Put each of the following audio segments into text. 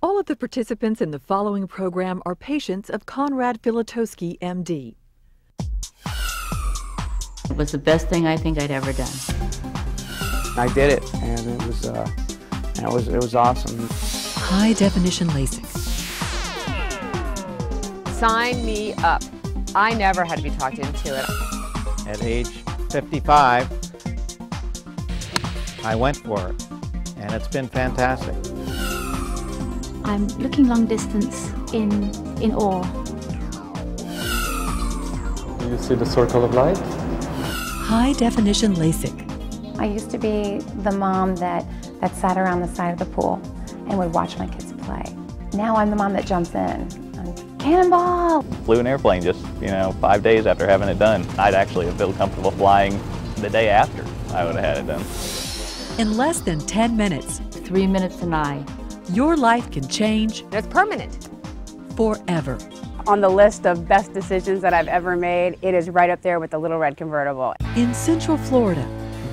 All of the participants in the following program are patients of Conrad Filutowski, MD. It was the best thing I think I'd ever done. I did it, and it was awesome. High Definition LASIK. Sign me up. I never had to be talked into it. At age 55, I went for it, and it's been fantastic. I'm looking long distance in awe. Do you see the circle of light? High Definition LASIK. I used to be the mom that sat around the side of the pool and would watch my kids play. Now I'm the mom that jumps in. Cannonball! Flew an airplane just, 5 days after having it done. I'd actually feel comfortable flying the day after I would have had it done. In less than 10 minutes, 3 minutes an eye. your life can change It's permanent. forever. On the list of best decisions that I've ever made, it is right up there with the little red convertible. In Central Florida,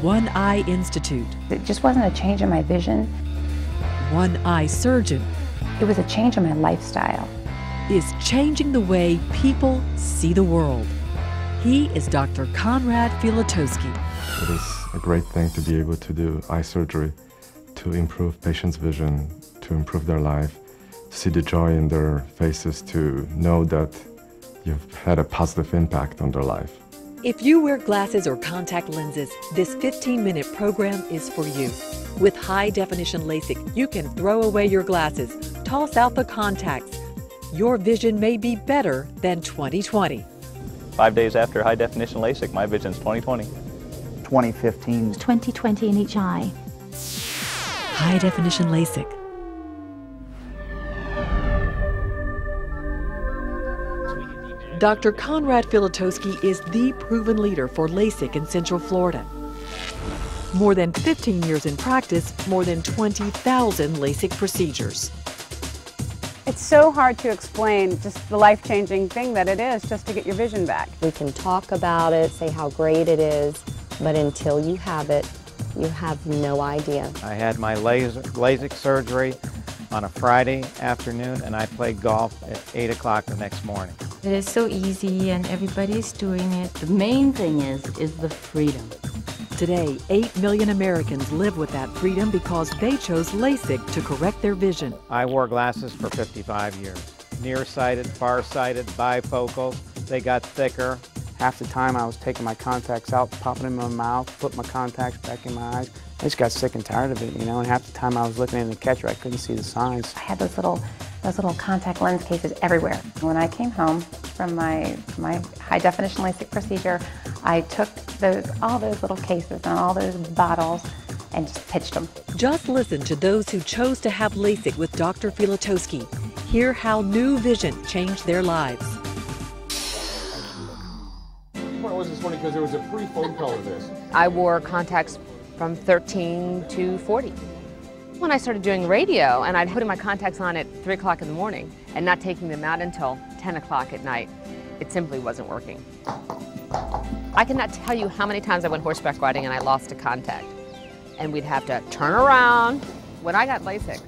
One Eye Institute. It just wasn't a change in my vision. One Eye Surgeon It was a change in my lifestyle. is changing the way people see the world. He is Dr. Conrad Filutowski. It is a great thing to be able to do eye surgery, to improve patients' vision, to improve their life, to see the joy in their faces, to know that you've had a positive impact on their life. If you wear glasses or contact lenses, this 15-minute program is for you. With High Definition LASIK, you can throw away your glasses, toss out the contacts. Your vision may be better than 20/20. 5 days after High Definition LASIK, my vision's 20/20. 2015. 20/20 in each eye. High Definition LASIK. Dr. Conrad Filutowski is the proven leader for LASIK in Central Florida. More than 15 years in practice, more than 20,000 LASIK procedures. It's so hard to explain just the life-changing thing that it is just to get your vision back. We can talk about it, say how great it is, but until you have it, you have no idea. I had my LASIK surgery on a Friday afternoon, and I played golf at 8 o'clock the next morning. It is so easy and everybody's doing it. The main thing is the freedom. Today, 8 million Americans live with that freedom because they chose LASIK to correct their vision. I wore glasses for 55 years. Nearsighted, farsighted, bifocals. They got thicker. Half the time I was taking my contacts out, popping them in my mouth, putting my contacts back in my eyes. I just got sick and tired of it, and half the time I was looking in the catcher, I couldn't see the signs. I had those little contact lens cases everywhere. When I came home from my high definition LASIK procedure, I took all those little cases and all those bottles and just pitched them. Just listen to those who chose to have LASIK with Dr. Filutowski. Hear how new vision changed their lives. Well, it was just funny because there was a pre-phone call of this. I wore contacts from 13 to 40. When I started doing radio and I'd put my contacts on at 3 o'clock in the morning and not taking them out until 10 o'clock at night, it simply wasn't working. I cannot tell you how many times I went horseback riding and I lost a contact. And we'd have to turn around. When I got LASIK,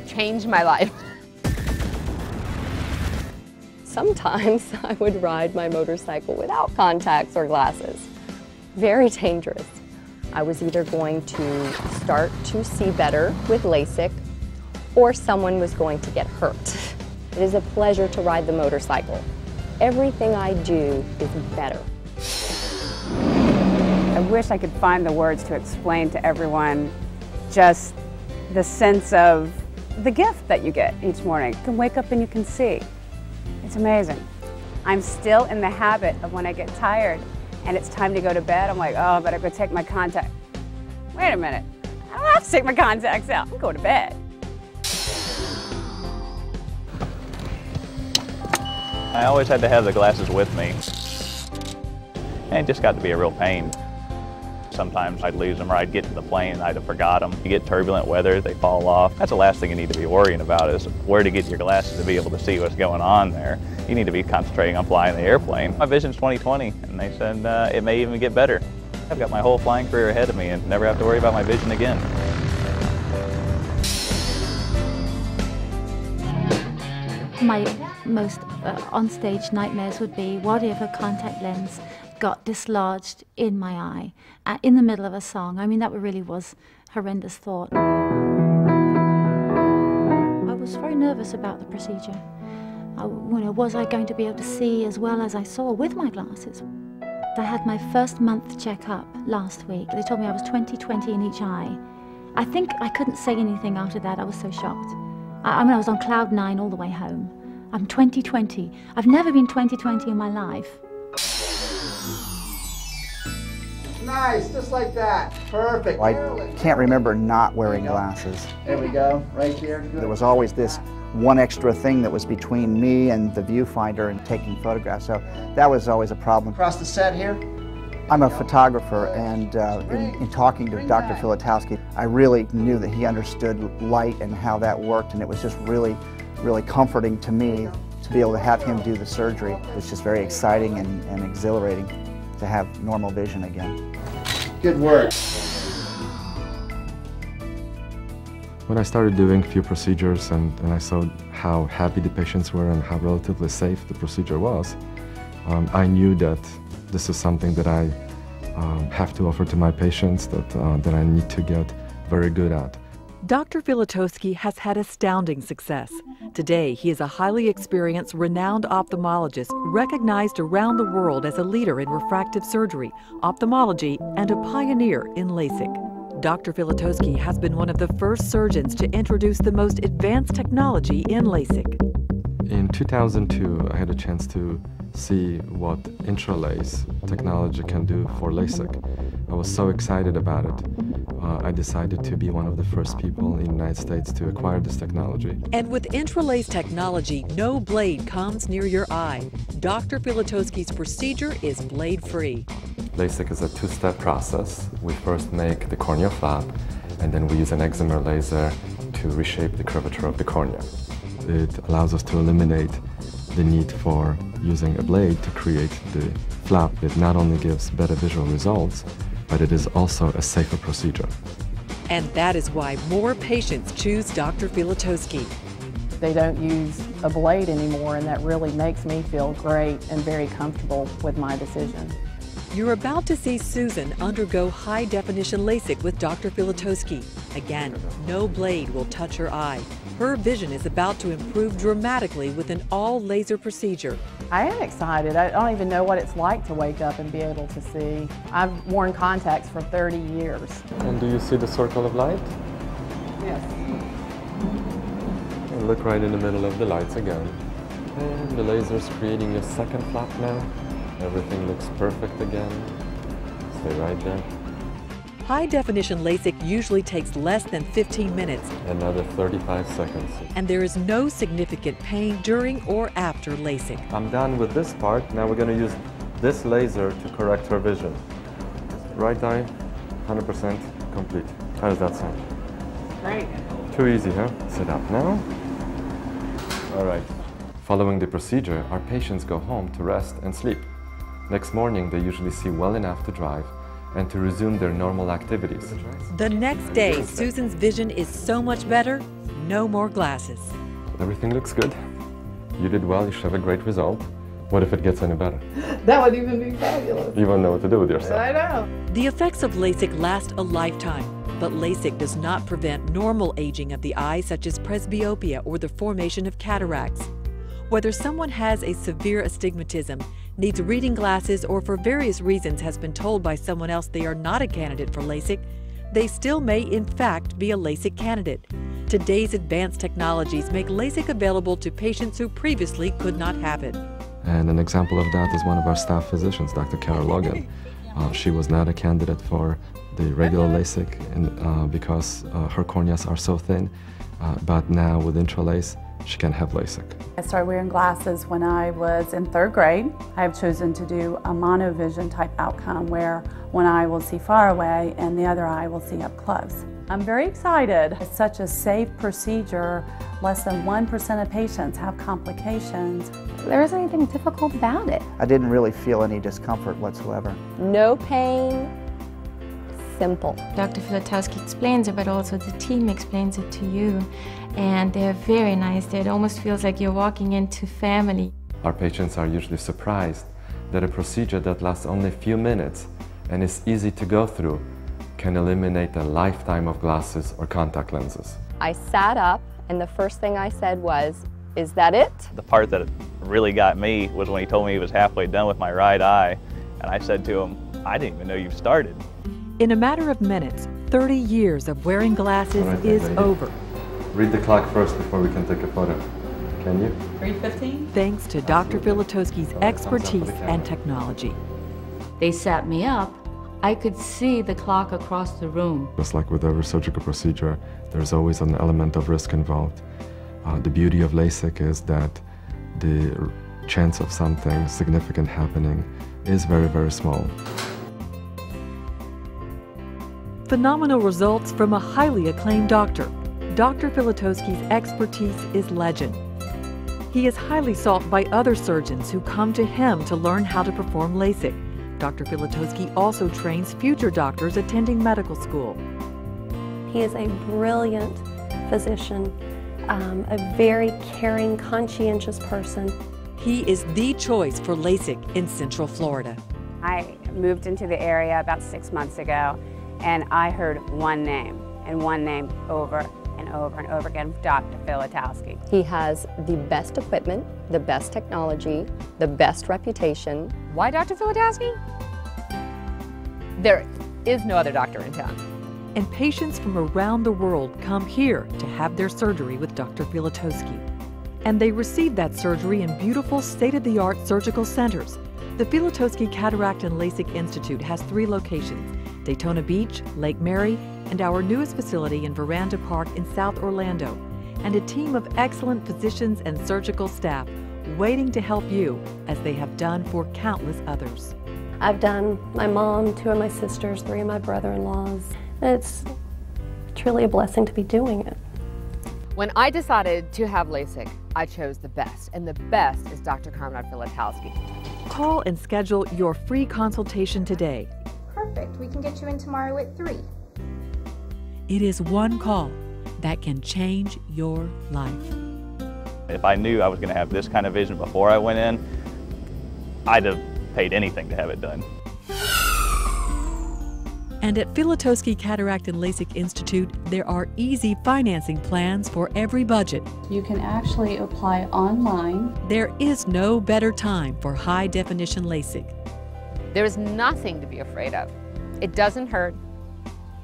changed my life. Sometimes I would ride my motorcycle without contacts or glasses. Very dangerous. I was either going to start to see better with LASIK or someone was going to get hurt. It is a pleasure to ride the motorcycle. Everything I do is better. I wish I could find the words to explain to everyone just the sense of the gift that you get each morning. You can wake up and you can see. It's amazing. I'm still in the habit of when I get tired and it's time to go to bed, I'm like, oh, I better go take my contact. Wait a minute, I don't have to take my contacts out, I'm going to bed. I always had to have the glasses with me. And it just got to be a real pain. Sometimes I'd lose them or I'd get to the plane and I'd have forgot them. You get turbulent weather, they fall off. That's the last thing you need to be worrying about is where to get your glasses to be able to see what's going on there. You need to be concentrating on flying the airplane. My vision's 20/20 and they said it may even get better. I've got my whole flying career ahead of me and never have to worry about my vision again. My most on-stage nightmares would be, what if a contact lens got dislodged in my eye in the middle of a song? I mean, that really was a horrendous thought. I was very nervous about the procedure. Was I going to be able to see as well as I saw with my glasses? I had my first month checkup last week. They told me I was 20/20 in each eye. I think I couldn't say anything after that. I was so shocked. I mean, I was on cloud 9 all the way home. I'm 20/20. I've never been 20/20 in my life. Nice, just like that. Perfect. I can't remember not wearing glasses. There we go, right there. Good. There was always this one extra thing that was between me and the viewfinder and taking photographs, so that was always a problem. Across the set here. I'm a photographer, and in talking to Dr. Filutowski, I really knew that he understood light and how that worked, and it was just really, really comforting to me to be able to have him do the surgery. It was just very exciting and exhilarating to have normal vision again. Good work. When I started doing a few procedures and I saw how happy the patients were and how relatively safe the procedure was, I knew that this is something that I have to offer to my patients, that I need to get very good at. Dr. Filutowski has had astounding success. Today, he is a highly experienced, renowned ophthalmologist recognized around the world as a leader in refractive surgery, ophthalmology, and a pioneer in LASIK. Dr. Filutowski has been one of the first surgeons to introduce the most advanced technology in LASIK. In 2002, I had a chance to see what intralace technology can do for LASIK. I was so excited about it. I decided to be one of the first people in the United States to acquire this technology. And with intralace technology, no blade comes near your eye. Dr. Filutowski's procedure is blade-free. LASIK is a two-step process. We first make the cornea flap, and then we use an excimer laser to reshape the curvature of the cornea. It allows us to eliminate the need for using a blade to create the flap. It not only gives better visual results, but it is also a safer procedure. And that is why more patients choose Dr. Filutowski. They don't use a blade anymore, and that really makes me feel great and very comfortable with my decision. You're about to see Susan undergo high definition LASIK with Dr. Filutowski. Again, no blade will touch her eye. Her vision is about to improve dramatically with an all-laser procedure. I am excited. I don't even know what it's like to wake up and be able to see. I've worn contacts for 30 years. And do you see the circle of light? Yes. And look right in the middle of the lights again. And the laser's creating a second flap now. Everything looks perfect again. Stay right there. High definition LASIK usually takes less than 15 minutes. Another 35 seconds. And there is no significant pain during or after LASIK. I'm done with this part. Now we're going to use this laser to correct her vision. Right eye, 100% complete. How does that sound? Great. Too easy, huh? Sit up now. All right. Following the procedure, our patients go home to rest and sleep. Next morning, they usually see well enough to drive and to resume their normal activities. The next day, Susan's vision is so much better, no more glasses. Everything looks good. You did well, you should have a great result. What if it gets any better? That would even be fabulous. You won't know what to do with yourself. I know. The effects of LASIK last a lifetime, but LASIK does not prevent normal aging of the eye, such as presbyopia or the formation of cataracts. Whether someone has a severe astigmatism, needs reading glasses, or for various reasons has been told by someone else they are not a candidate for LASIK, they still may in fact be a LASIK candidate. Today's advanced technologies make LASIK available to patients who previously could not have it. And an example of that is one of our staff physicians, Dr. Kara Logan. She was not a candidate for the regular LASIK because her corneas are so thin, but now with intralace, she can have LASIK. I started wearing glasses when I was in 3rd grade. I have chosen to do a monovision type outcome where one eye will see far away and the other eye will see up close. I'm very excited. It's such a safe procedure. Less than 1% of patients have complications. There isn't anything difficult about it. I didn't really feel any discomfort whatsoever. No pain. Simple. Dr. Filutowski explains it, but also the team explains it to you. and they're very nice. It almost feels like you're walking into family. Our patients are usually surprised that a procedure that lasts only a few minutes and is easy to go through can eliminate a lifetime of glasses or contact lenses. I sat up, and the first thing I said was, "Is that it?" The part that really got me was when he told me he was halfway done with my right eye, and I said to him, "I didn't even know you started." In a matter of minutes, 30 years of wearing glasses is over. Read the clock first before we can take a photo. Can you? 3:15. Thanks to Dr. Filutowski's expertise and technology. They sat me up. I could see the clock across the room. Just like with every surgical procedure, there's always an element of risk involved. The beauty of LASIK is that the chance of something significant happening is very, very small. Phenomenal results from a highly acclaimed doctor. Dr. Filutowski's expertise is legend. He is highly sought by other surgeons who come to him to learn how to perform LASIK. Dr. Filutowski also trains future doctors attending medical school. He is a brilliant physician, a very caring, conscientious person. He is the choice for LASIK in Central Florida. I moved into the area about 6 months ago, and I heard one name, and one name over and over and over again, Dr. Filutowski. He has the best equipment, the best technology, the best reputation. Why Dr. Filutowski? There is no other doctor in town. And patients from around the world come here to have their surgery with Dr. Filutowski. And they receive that surgery in beautiful, state-of-the-art surgical centers. The Filutowski Cataract and LASIK Institute has 3 locations: Daytona Beach, Lake Mary, and our newest facility in Veranda Park in South Orlando, and a team of excellent physicians and surgical staff waiting to help you as they have done for countless others. I've done my mom, 2 of my sisters, 3 of my brother-in-laws. It's truly a blessing to be doing it. When I decided to have LASIK, I chose the best, and the best is Dr. Conrad Filutowski. Call and schedule your free consultation today. Perfect. We can get you in tomorrow at 3. It is one call that can change your life. If I knew I was going to have this kind of vision before I went in, I'd have paid anything to have it done. And at Filutowski Cataract and LASIK Institute, there are easy financing plans for every budget. You can actually apply online. There is no better time for high definition LASIK. There is nothing to be afraid of. It doesn't hurt.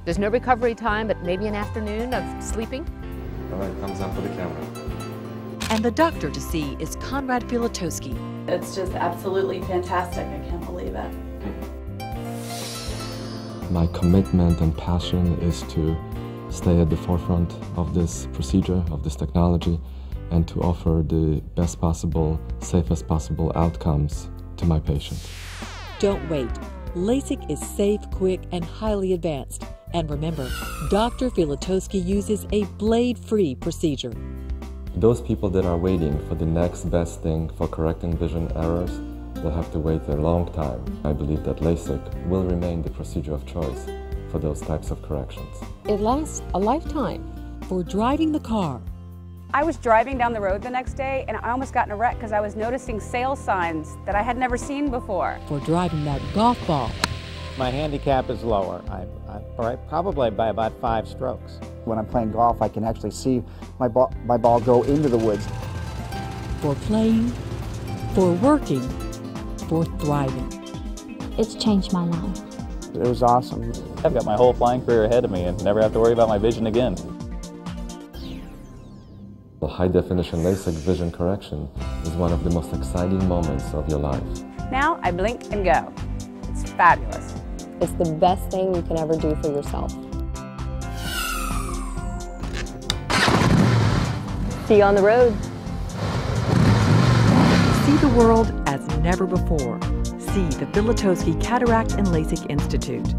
There's no recovery time, but maybe an afternoon of sleeping. All right, thumbs up for the camera. And the doctor to see is Conrad Filutowski. It's just absolutely fantastic. I can't believe it. My commitment and passion is to stay at the forefront of this procedure, of this technology, and to offer the best possible, safest possible outcomes to my patients. Don't wait. LASIK is safe, quick, and highly advanced. And remember, Dr. Filutowski uses a blade-free procedure. Those people that are waiting for the next best thing for correcting vision errors will have to wait a long time. I believe that LASIK will remain the procedure of choice for those types of corrections. It lasts a lifetime for driving the car. I was driving down the road the next day, and I almost got in a wreck because I was noticing sales signs that I had never seen before. For driving that golf ball. My handicap is lower, probably by about 5 strokes. When I'm playing golf, I can actually see my ball go into the woods. For playing, for working, for thriving. It's changed my life. It was awesome. I've got my whole flying career ahead of me and never have to worry about my vision again. The high definition LASIK vision correction is one of the most exciting moments of your life. Now I blink and go. It's fabulous. It's the best thing you can ever do for yourself. See you on the road. See the world as never before. See the Filutowski Cataract and LASIK Institute.